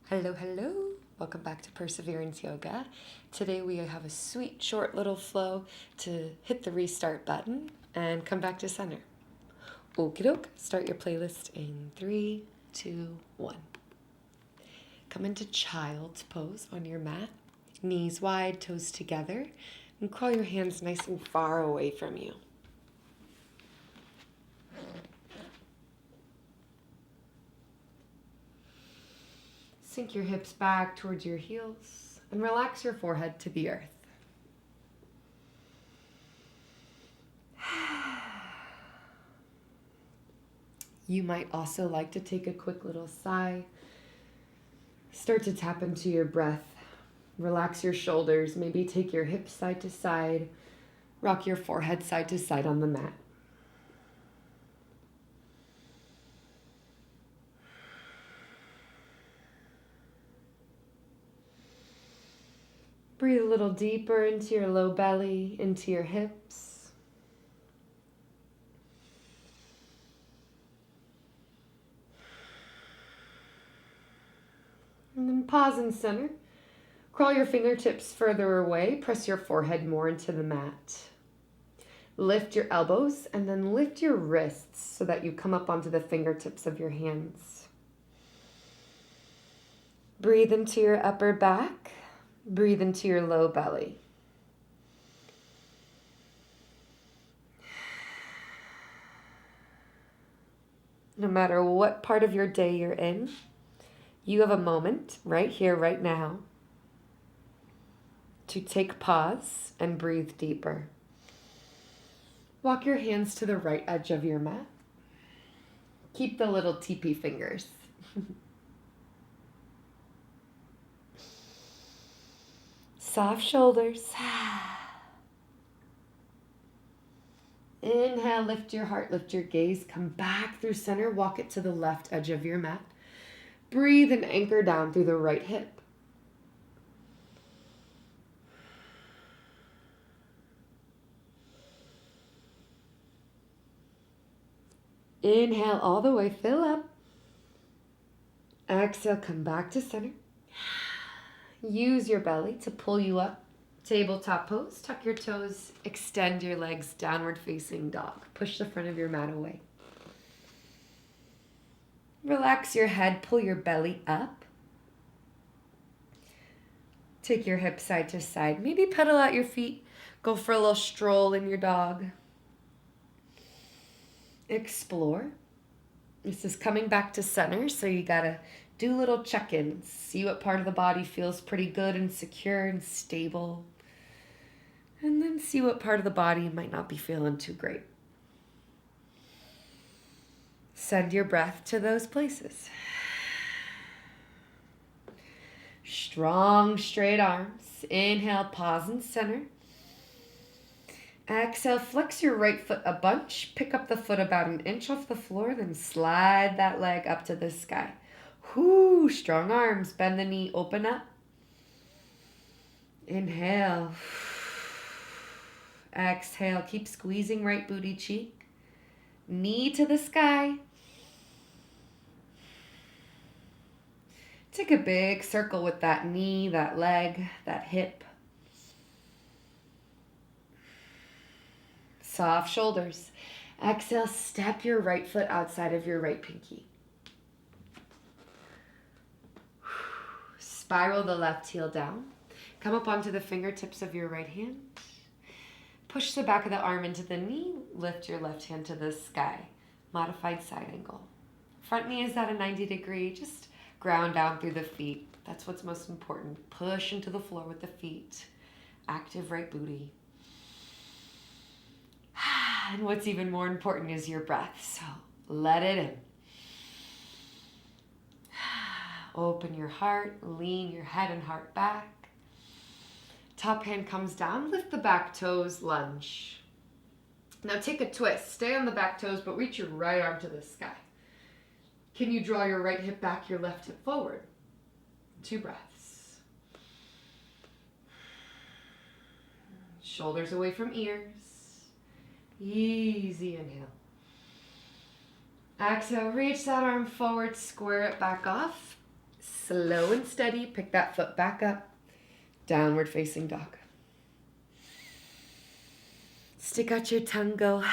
Hello, hello. Welcome back to Perseverance Yoga. Today we have a sweet, short little flow to hit the restart button and come back to center. Okie doke. Start your playlist in 3, 2, 1. Come into child's pose on your mat. Knees wide, toes together, and crawl your hands nice and far away from you. Sink your hips back towards your heels and relax your forehead to the earth. You might also like to take a quick little sigh. Start to tap into your breath. Relax your shoulders. Maybe take your hips side to side. Rock your forehead side to side on the mat. Breathe a little deeper into your low belly, into your hips. And then pause in center. Crawl your fingertips further away. Press your forehead more into the mat. Lift your elbows and then lift your wrists so that you come up onto the fingertips of your hands. Breathe into your upper back. Breathe into your low belly. No matter what part of your day you're in, you have a moment right here, right now, to take pause and breathe deeper. Walk your hands to the right edge of your mat. Keep the little teepee fingers. Soft shoulders. Inhale, lift your heart, lift your gaze. Come back through center. Walk it to the left edge of your mat. Breathe and anchor down through the right hip. Inhale all the way, fill up. Exhale, come back to center. Use your belly to pull you up. Tabletop pose, tuck your toes, extend your legs, downward facing dog. Push the front of your mat away. Relax your head, pull your belly up. Take your hips side to side. Maybe pedal out your feet. Go for a little stroll in your dog. Explore. This is coming back to center, so you gotta do little check-ins. See what part of the body feels pretty good and secure and stable. And then see what part of the body might not be feeling too great. Send your breath to those places. Strong, straight arms. Inhale, pause in center. Exhale, flex your right foot a bunch. Pick up the foot about an inch off the floor, then slide that leg up to the sky. Whoo, strong arms. Bend the knee, open up. Inhale. Exhale, keep squeezing right booty cheek. Knee to the sky. Take a big circle with that knee, that leg, that hip. Soft shoulders. Exhale, step your right foot outside of your right pinky. Spiral the left heel down. Come up onto the fingertips of your right hand. Push the back of the arm into the knee. Lift your left hand to the sky. Modified side angle. Front knee is at a 90 degree. Just ground down through the feet. That's what's most important. Push into the floor with the feet. Active right booty. And what's even more important is your breath. So let it in. Open your heart. Lean your head and heart back. Top hand comes down. Lift the back toes. Lunge. Now take a twist. Stay on the back toes, but reach your right arm to the sky. Can you draw your right hip back, your left hip forward? 2 breaths. Shoulders away from ears. Easy inhale. Exhale, reach that arm forward, square it back off. Slow and steady, pick that foot back up. Downward facing dog. Stick out your tongue, go.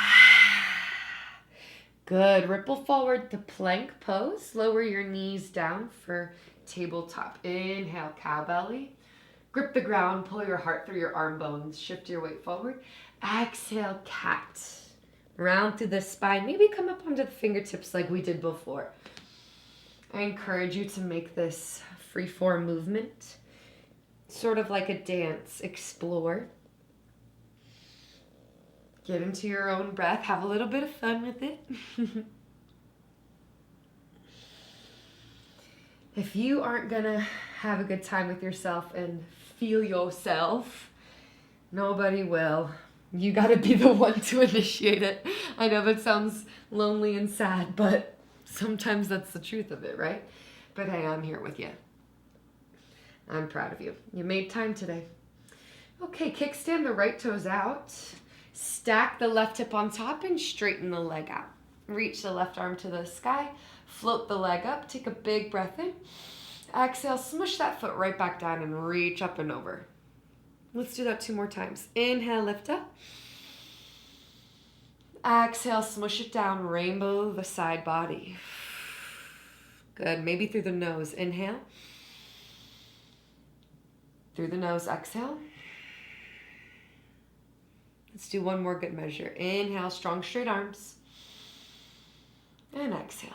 Good. Ripple forward to plank pose. Lower your knees down for tabletop. Inhale, cow belly. Grip the ground, pull your heart through your arm bones. Shift your weight forward. Exhale, cat. Round through the spine. Maybe come up onto the fingertips like we did before. I encourage you to make this free-form movement, sort of like a dance. Explore. Get into your own breath. Have a little bit of fun with it. If you aren't going to have a good time with yourself and feel yourself, nobody will. You got to be the one to initiate it. I know that sounds lonely and sad, but sometimes that's the truth of it, right? But hey, I'm here with you. I'm proud of you. You made time today. Okay, kickstand the right toes out. Stack the left hip on top and straighten the leg out. Reach the left arm to the sky. Float the leg up. Take a big breath in. Exhale, smush that foot right back down and reach up and over. Let's do that 2 more times. Inhale, lift up. Exhale, smush it down. Rainbow the side body. Good. Maybe through the nose. Inhale. Through the nose, exhale. Let's do 1 more good measure. Inhale, strong straight arms. And exhale.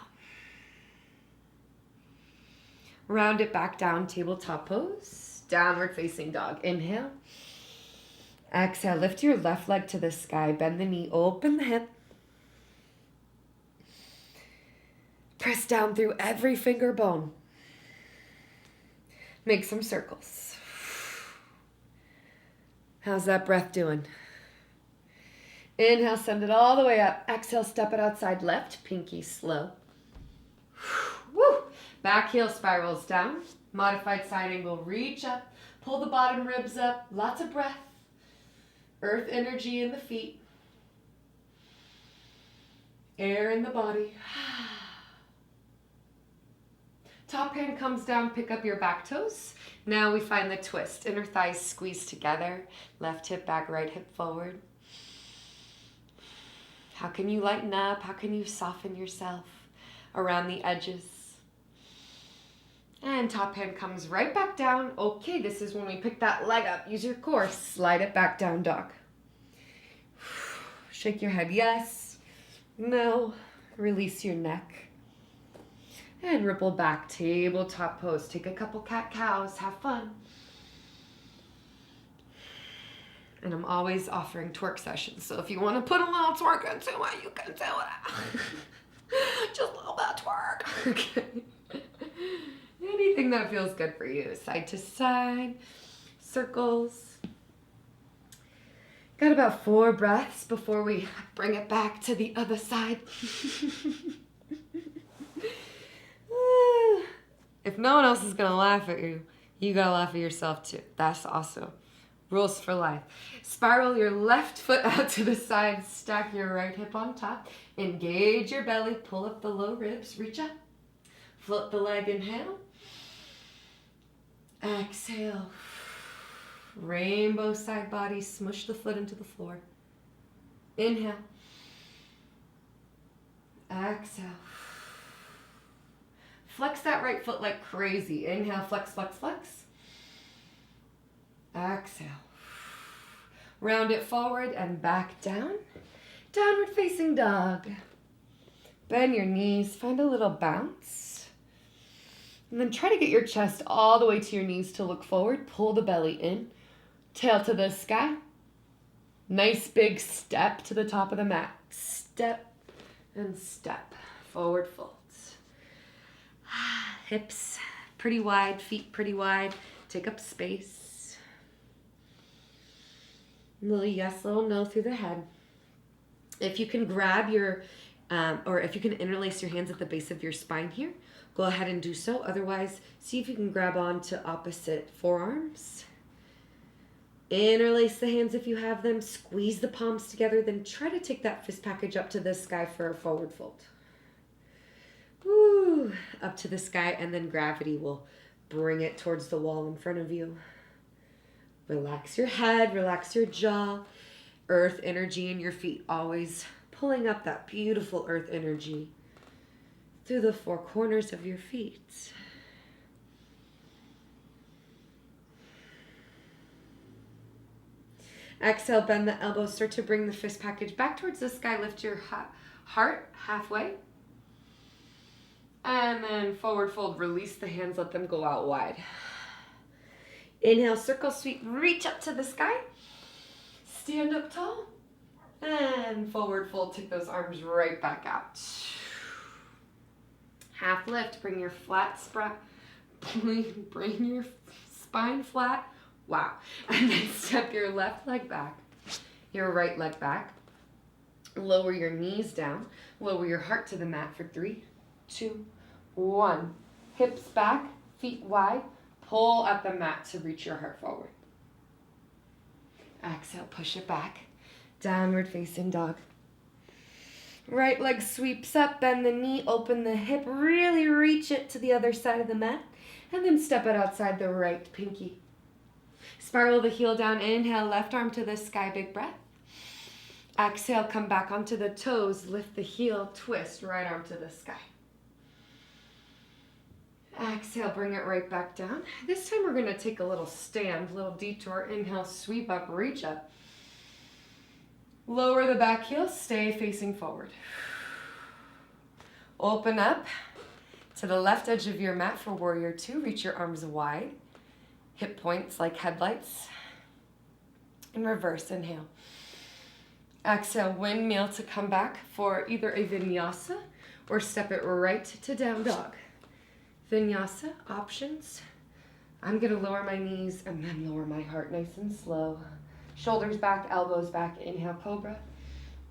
Round it back down, tabletop pose. Downward facing dog. Inhale. Exhale, lift your left leg to the sky. Bend the knee, open the hip. Press down through every finger bone. Make some circles. How's that breath doing? Inhale, send it all the way up. Exhale, step it outside left, pinky slow. Woo! Back heel spirals down. Modified side angle, reach up. Pull the bottom ribs up. Lots of breath. Earth energy in the feet. Air in the body. Top hand comes down, pick up your back toes. Now we find the twist. Inner thighs squeeze together. Left hip back, right hip forward. How can you lighten up? How can you soften yourself around the edges? And top hand comes right back down. Okay, this is when we pick that leg up. Use your core. Slide it back down, dog. Shake your head, yes. No. Release your neck. And ripple back, tabletop pose. Take a couple cat-cows. Have fun. And I'm always offering twerk sessions. So if you want to put a little twerk into it, you can do it. Just a little bit of twerk. Okay. Anything that feels good for you. Side to side. Circles. Got about 4 breaths before we bring it back to the other side. If no one else is going to laugh at you, you got to laugh at yourself too. That's awesome. Rules for life. Spiral your left foot out to the side. Stack your right hip on top. Engage your belly. Pull up the low ribs. Reach up. Float the leg. Inhale. Exhale. Rainbow side body. Smush the foot into the floor. Inhale. Exhale. Flex that right foot like crazy. Inhale, flex, flex, flex. Exhale. Round it forward and back down. Downward facing dog. Bend your knees. Find a little bounce. And then try to get your chest all the way to your knees to look forward. Pull the belly in. Tail to the sky. Nice big step to the top of the mat. Step and step. Forward folds. Hips pretty wide. Feet pretty wide. Take up space. Little yes, little no through the head. If you can grab your, or if you can interlace your hands at the base of your spine here, go ahead and do so. Otherwise, see if you can grab on to opposite forearms. Interlace the hands if you have them. Squeeze the palms together. Then try to take that fist package up to the sky for a forward fold. Woo, up to the sky, and then gravity will bring it towards the wall in front of you. Relax your head, relax your jaw. Earth energy in your feet, always pulling up that beautiful earth energy through the four corners of your feet. Exhale, bend the elbows, start to bring the fist package back towards the sky. Lift your heart halfway. And then forward fold, release the hands, let them go out wide. Inhale, circle sweep, reach up to the sky. Stand up tall. And forward fold, take those arms right back out. Half lift, bring your flat bring your spine flat. Wow. And then step your left leg back, your right leg back. Lower your knees down. Lower your heart to the mat for 3, 2, 1. Hips back, feet wide. Pull at the mat to reach your heart forward. Exhale, push it back. Downward facing dog. Right leg sweeps up, bend the knee, open the hip, really reach it to the other side of the mat, and then step it outside the right pinky. Spiral the heel down, inhale, left arm to the sky, big breath. Exhale, come back onto the toes, lift the heel, twist, right arm to the sky. Exhale, bring it right back down. This time we're going to take a little stand, little detour. Inhale, sweep up, reach up. Lower the back heel, stay facing forward. Open up to the left edge of your mat for warrior 2. Reach your arms wide. Hip points like headlights. And reverse, inhale. Exhale, windmill to come back for either a vinyasa or step it right to down dog. Vinyasa, options. I'm going to lower my knees and then lower my heart nice and slow. Shoulders back, elbows back. Inhale, cobra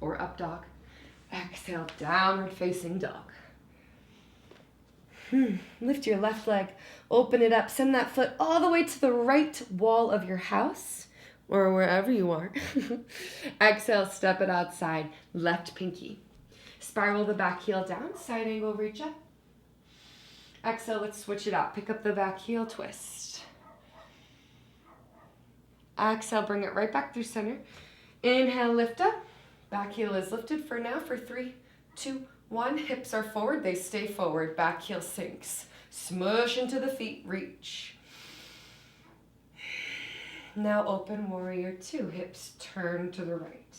or up dog. Exhale, downward facing dog. Lift your left leg, open it up, send that foot all the way to the right wall of your house or wherever you are. Exhale, step it outside, left pinky. Spiral the back heel down, side angle, reach up. Exhale, let's switch it out. Pick up the back heel, twist. Exhale, bring it right back through center. Inhale, lift up. Back heel is lifted for now for 3, 2, 1. Hips are forward, they stay forward. Back heel sinks. Smush into the feet, reach. Now open warrior 2. Hips turn to the right.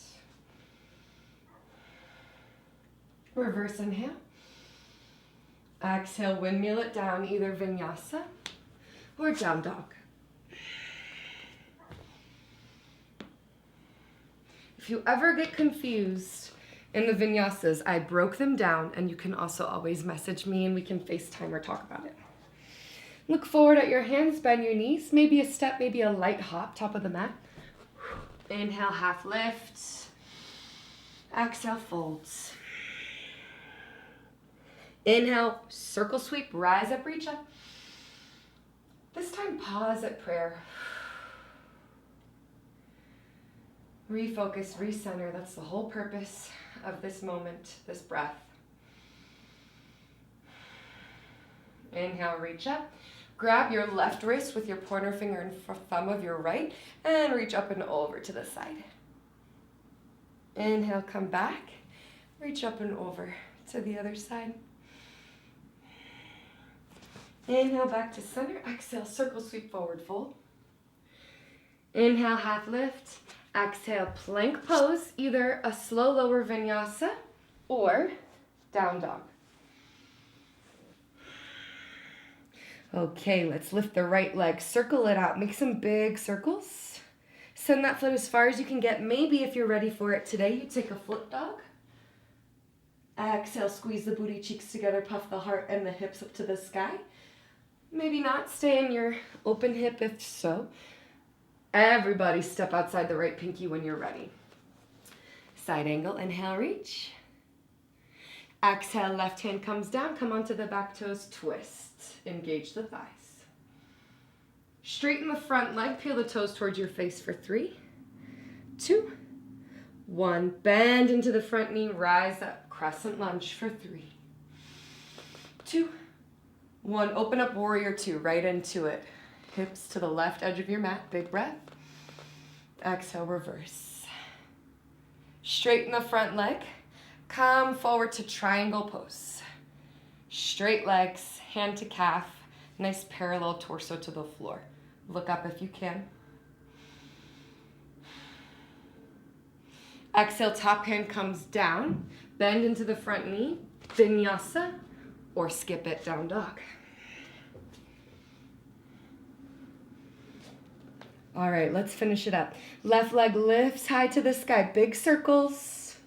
Reverse inhale. Exhale, windmill it down, either vinyasa or down dog. If you ever get confused in the vinyasas, I broke them down, and you can also always message me and we can FaceTime or talk about it. Look forward at your hands, bend your knees, maybe a step, maybe a light hop, top of the mat. Inhale, half lift. Exhale, folds. Inhale, circle sweep, rise up, reach up. This time, pause at prayer. Refocus, recenter. That's the whole purpose of this moment, this breath. Inhale, reach up. Grab your left wrist with your pointer finger and thumb of your right and reach up and over to the side. Inhale, come back. Reach up and over to the other side. Inhale, back to center. Exhale, circle sweep, forward fold. Inhale, half lift. Exhale, plank pose, either a slow lower vinyasa or down dog. Okay, let's lift the right leg, circle it out, make some big circles. Send that foot as far as you can get. Maybe if you're ready for it today, you take a flip dog. Exhale, squeeze the booty cheeks together, puff the heart and the hips up to the sky. Maybe not, stay in your open hip if so. Everybody step outside the right pinky when you're ready. Side angle, inhale, reach. Exhale, left hand comes down, come onto the back toes, twist. Engage the thighs. Straighten the front leg, peel the toes towards your face for 3, 2, 1. Bend into the front knee, rise up, crescent lunge for 3, 2, 1. Open up warrior 2, right into it. Hips to the left edge of your mat, big breath. Exhale, reverse. Straighten the front leg. Come forward to triangle pose. Straight legs, hand to calf, nice parallel torso to the floor. Look up if you can. Exhale, top hand comes down. Bend into the front knee, vinyasa, or skip it, down dog. All right, let's finish it up. Left leg lifts high to the sky, big circles.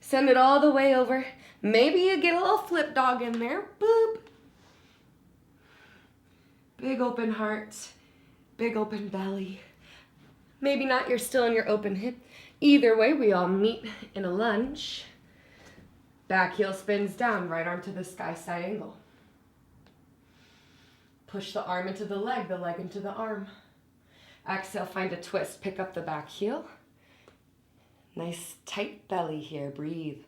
Send it all the way over. Maybe you get a little flip dog in there, boop. Big open heart, big open belly. Maybe not, you're still in your open hip. Either way, we all meet in a lunge. Back heel spins down, right arm to the sky, side angle. Push the arm into the leg into the arm. Exhale, find a twist, pick up the back heel. Nice tight belly here, breathe.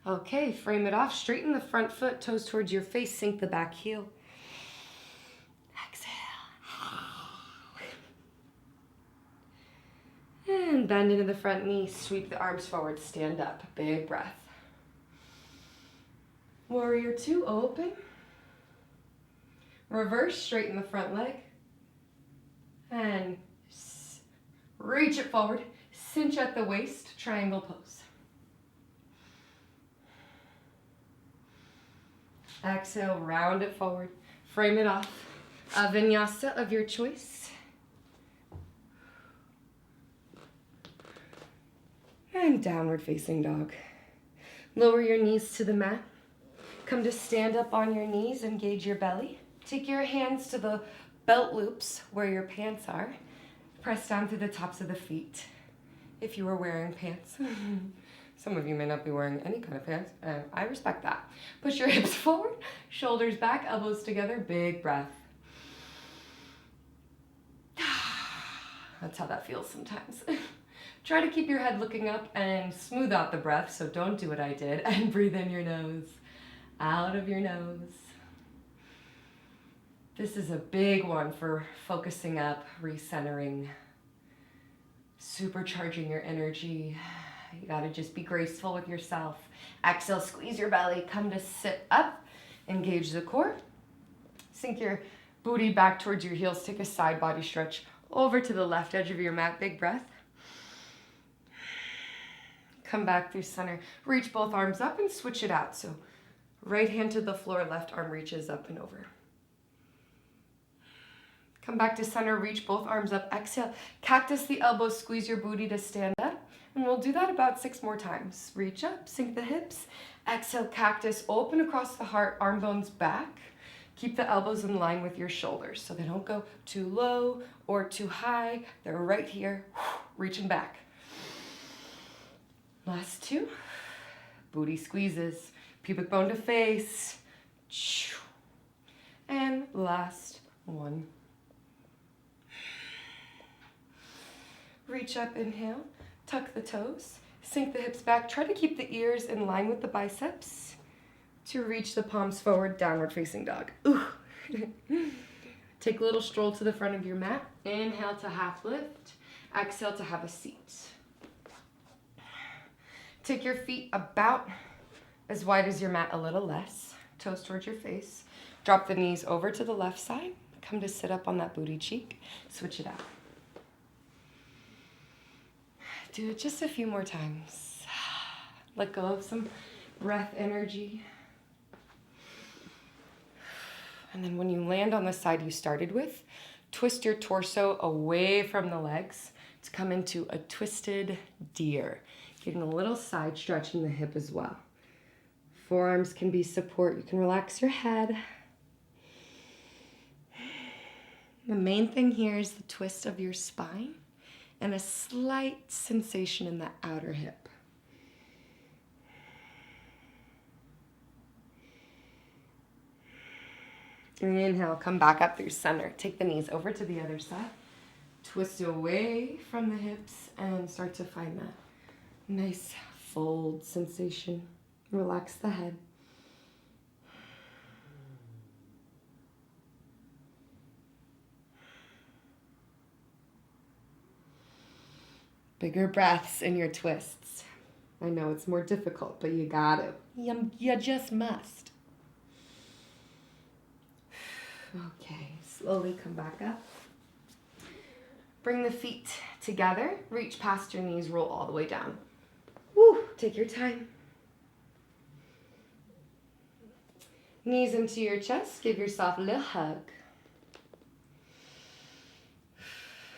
Okay, frame it off, straighten the front foot, toes towards your face, sink the back heel. And bend into the front knee, sweep the arms forward, stand up, big breath. Warrior 2, open. Reverse, straighten the front leg. And reach it forward, cinch at the waist, triangle pose. Exhale, round it forward, frame it off. A vinyasa of your choice. And downward facing dog. Lower your knees to the mat. Come to stand up on your knees, engage your belly. Take your hands to the belt loops where your pants are. Press down through the tops of the feet. If you are wearing pants. Some of you may not be wearing any kind of pants, and I respect that. Push your hips forward, shoulders back, elbows together, big breath. That's how that feels sometimes. Try to keep your head looking up and smooth out the breath, so don't do what I did, and breathe in your nose, out of your nose. This is a big one for focusing up, recentering, supercharging your energy. You gotta just be graceful with yourself. Exhale, squeeze your belly, come to sit up, engage the core. Sink your booty back towards your heels, take a side body stretch over to the left edge of your mat, big breath. Come back through center. Reach both arms up and switch it out. So right hand to the floor, left arm reaches up and over. Come back to center, reach both arms up. Exhale, cactus the elbows, squeeze your booty to stand up. And we'll do that about 6 more times. Reach up, sink the hips. Exhale, cactus, open across the heart, arm bones back. Keep the elbows in line with your shoulders so they don't go too low or too high. They're right here, reaching back. Last 2. Booty squeezes, pubic bone to face. And last 1. Reach up, inhale, tuck the toes, sink the hips back. Try to keep the ears in line with the biceps to reach the palms forward, downward facing dog. Ooh. Take a little stroll to the front of your mat. Inhale to half lift. Exhale to have a seat. Take your feet about as wide as your mat, a little less. Toes towards your face. Drop the knees over to the left side. Come to sit up on that booty cheek. Switch it out. Do it just a few more times. Let go of some breath energy. And then when you land on the side you started with, twist your torso away from the legs to come into a twisted deer. Getting a little side stretch in the hip as well. Forearms can be support. You can relax your head. The main thing here is the twist of your spine and a slight sensation in the outer hip. Inhale, come back up through center. Take the knees over to the other side. Twist away from the hips and start to find that nice fold sensation. Relax the head. Bigger breaths in your twists. I know it's more difficult, but you got to. You just must. Okay, slowly come back up. Bring the feet together. Reach past your knees, roll all the way down. Woo, take your time. Knees into your chest, give yourself a little hug.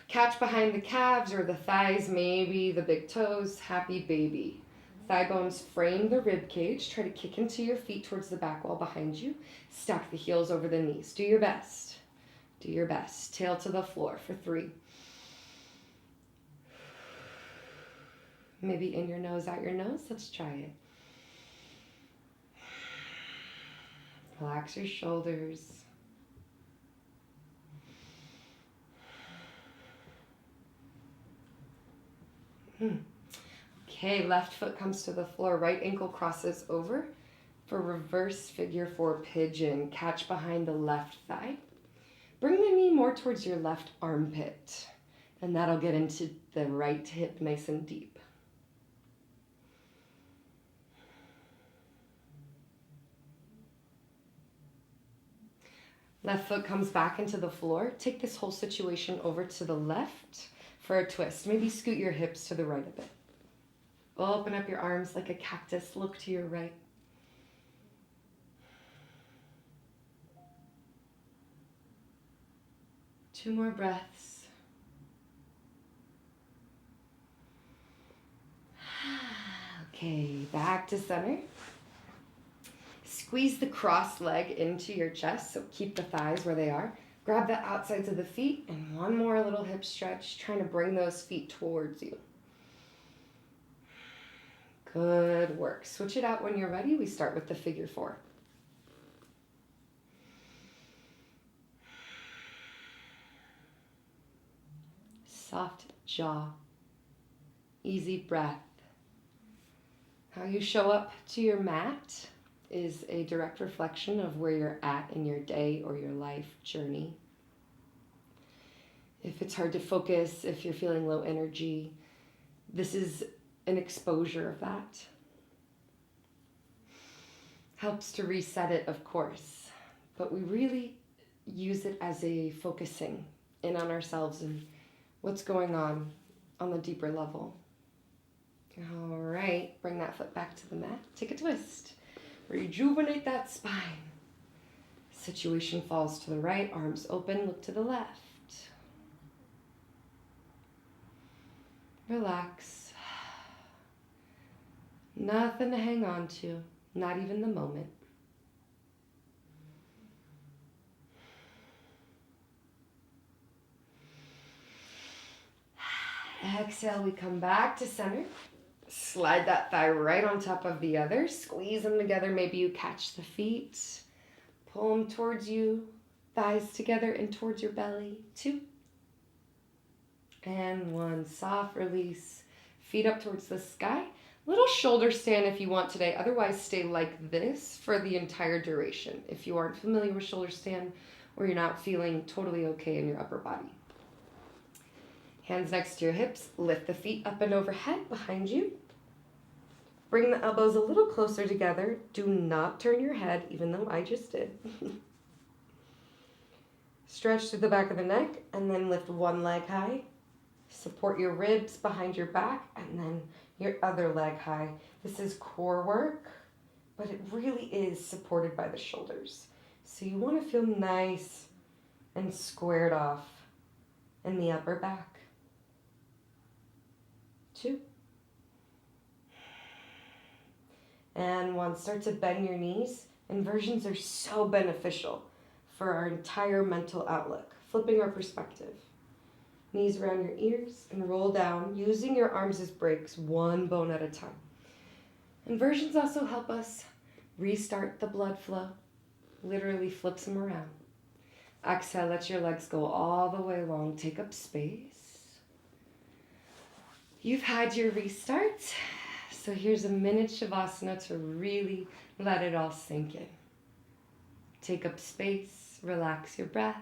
Catch behind the calves or the thighs, maybe the big toes, happy baby. Thigh bones frame the rib cage. Try to kick into your feet towards the back wall behind you. Stack the heels over the knees. Do your best. Do your best. Tail to the floor for 3. Maybe in your nose, out your nose. Let's try it. Relax your shoulders. Okay, left foot comes to the floor. Right ankle crosses over for reverse figure 4 pigeon. Catch behind the left thigh. Bring the knee more towards your left armpit. And that'll get into the right hip nice and deep. Left foot comes back into the floor. Take this whole situation over to the left for a twist. Maybe scoot your hips to the right a bit. Open up your arms like a cactus. Look to your right. Two more breaths. Okay, back to center. Squeeze the crossed leg into your chest, so keep the thighs where they are. Grab the outsides of the feet and one more little hip stretch, trying to bring those feet towards you. Good work. Switch it out when you're ready. We start with the figure 4. Soft jaw. Easy breath. How you show up to your mat is a direct reflection of where you're at in your day or your life journey. If it's hard to focus, if you're feeling low energy, this is an exposure of that. Helps to reset it, of course, but we really use it as a focusing in on ourselves and what's going on the deeper level. All right, bring that foot back to the mat. Take a twist. Rejuvenate that spine. Situation falls to the right, arms open, look to the left. Relax. Nothing to hang on to, not even the moment. Exhale, we come back to center. Slide that thigh right on top of the other. Squeeze them together. Maybe you catch the feet. Pull them towards you. Thighs together and towards your belly. 2. And 1. Soft release. Feet up towards the sky. Little shoulder stand if you want today. Otherwise, stay like this for the entire duration. If you aren't familiar with shoulder stand or you're not feeling totally okay in your upper body. Hands next to your hips. Lift the feet up and overhead behind you. Bring the elbows a little closer together. Do not turn your head, even though I just did. Stretch through the back of the neck and then lift one leg high. Support your ribs behind your back and then your other leg high. This is core work, but it really is supported by the shoulders. So you want to feel nice and squared off in the upper back. 2. And 1. Start to bend your knees. Inversions are so beneficial for our entire mental outlook, flipping our perspective. Knees around your ears and roll down, using your arms as brakes, one bone at a time. Inversions also help us restart the blood flow, literally flips them around. Exhale, let your legs go all the way long. Take up space. You've had your restart. So here's a minute Shavasana to really let it all sink in. Take up space, relax your breath.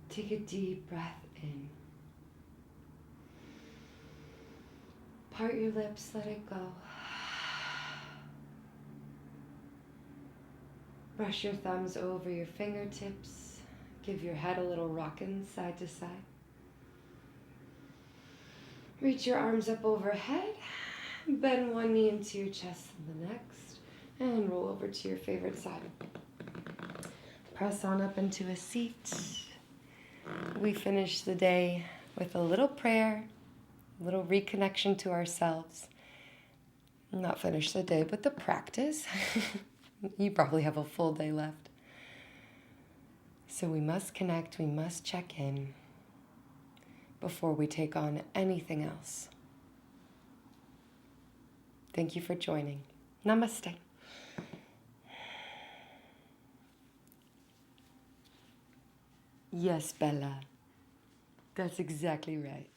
Take a deep breath in. Part your lips, let it go. Brush your thumbs over your fingertips. Give your head a little rockin' side to side. Reach your arms up overhead. Bend one knee into your chest and the next. And roll over to your favorite side. Press on up into a seat. We finish the day with a little prayer, a little reconnection to ourselves. Not finish the day, but the practice. You probably have a full day left. So we must connect, we must check in before we take on anything else. Thank you for joining. Namaste. Yes, Bella. That's exactly right.